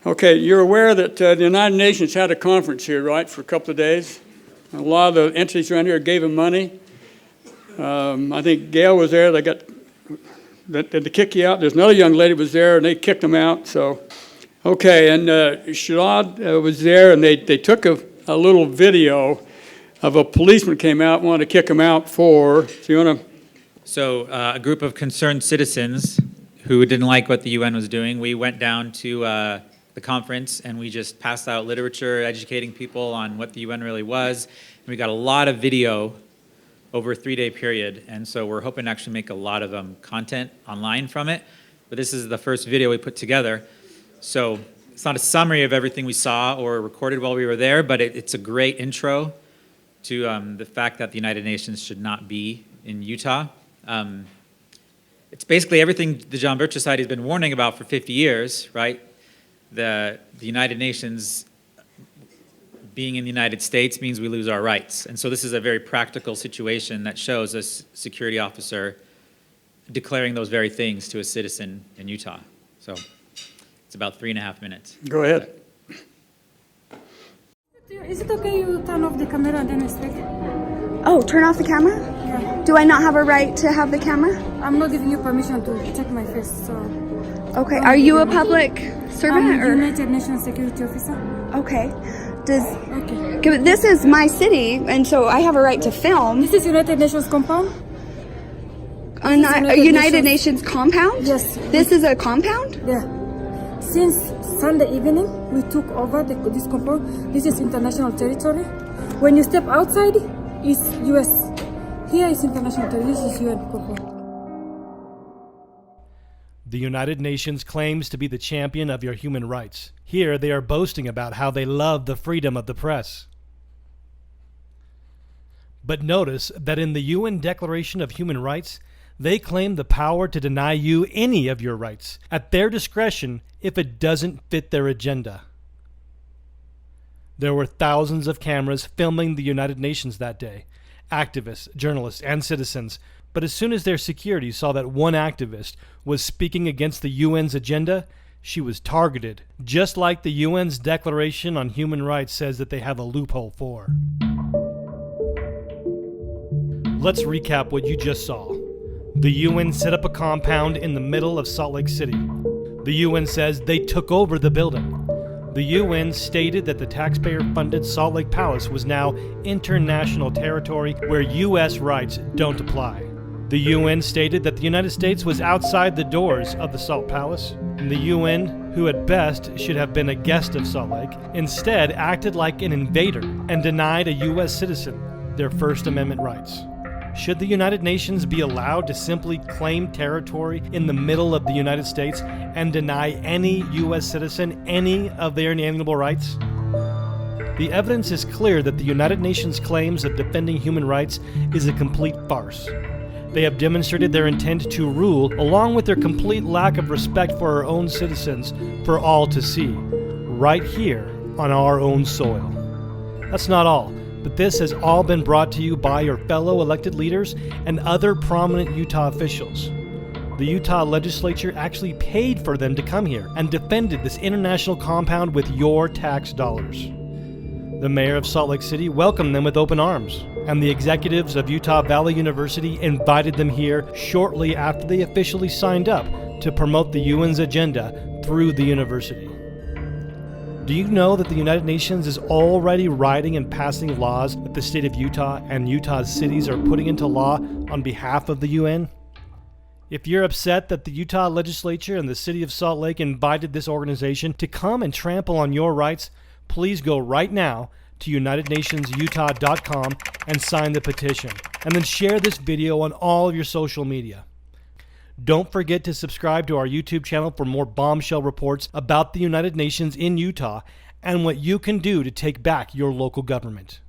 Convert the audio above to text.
Okay, you're aware that the United Nations had a conference here, right, for a couple of days? A lot of the entities around here gave them money. I think Gail was there. They to kick you out. There's another young lady was there, and they kicked them out. So, okay, and Shalad was there, and they took a little video of a policeman came out and wanted to kick him out for. So you want to? So a group of concerned citizens who didn't like what the UN was doing, we went down to the conference and we just passed out literature, educating people on what the UN really was. And we got a lot of video over a 3-day period, and so we're hoping to actually make a lot of content online from it. But this is the first video we put together. So it's not a summary of everything we saw or recorded while we were there, but it's a great intro to the fact that the United Nations should not be in Utah. It's basically everything the John Birch Society has been warning about for 50 years, right? The United Nations being in the United States means we lose our rights. And so this is a very practical situation that shows a security officer declaring those very things to a citizen in Utah. So it's about 3.5 minutes. Go ahead. Is it okay you turn off the camera and then I speak? Oh, turn off the camera? Yeah. Do I not have a right to have the camera? I'm not giving you permission to check my face, so... Okay, are you a public servant? I'm or? United Nations Security Officer. Okay. Does... Okay. This is my city, and so I have a right to film. This is United Nations compound? A United Nations compound? Yes. This is a compound? Yeah. Since Sunday evening, we took over this compound. This is international territory. When you step outside, it's US. Here is international territory. This is UN compound. The United Nations claims to be the champion of your human rights. Here they are boasting about how they love the freedom of the press. But notice that in the UN Declaration of Human Rights, they claim the power to deny you any of your rights at their discretion if it doesn't fit their agenda. There were thousands of cameras filming the United Nations that day, activists, journalists, and citizens. But as soon as their security saw that one activist was speaking against the UN's agenda, she was targeted, just like the UN's Declaration on Human Rights says that they have a loophole for. Let's recap what you just saw. The UN set up a compound in the middle of Salt Lake City. The UN says they took over the building. The UN stated that the taxpayer-funded Salt Lake Palace was now international territory where U.S. rights don't apply. The UN stated that the United States was outside the doors of the Salt Palace, and the UN, who at best should have been a guest of Salt Lake, instead acted like an invader and denied a U.S. citizen their First Amendment rights. Should the United Nations be allowed to simply claim territory in the middle of the United States and deny any U.S. citizen any of their inalienable rights? The evidence is clear that the United Nations claims of defending human rights is a complete farce. They have demonstrated their intent to rule, along with their complete lack of respect for our own citizens, for all to see, right here on our own soil. That's not all, but this has all been brought to you by your fellow elected leaders and other prominent Utah officials. The Utah legislature actually paid for them to come here and defended this international compound with your tax dollars. The mayor of Salt Lake City welcomed them with open arms, and the executives of Utah Valley University invited them here shortly after they officially signed up to promote the UN's agenda through the university. Do you know that the United Nations is already writing and passing laws that the state of Utah and Utah's cities are putting into law on behalf of the UN? If you're upset that the Utah legislature and the city of Salt Lake invited this organization to come and trample on your rights, please go right now to UnitedNationsUtah.com and sign the petition, and then share this video on all of your social media. Don't forget to subscribe to our YouTube channel for more bombshell reports about the United Nations in Utah and what you can do to take back your local government.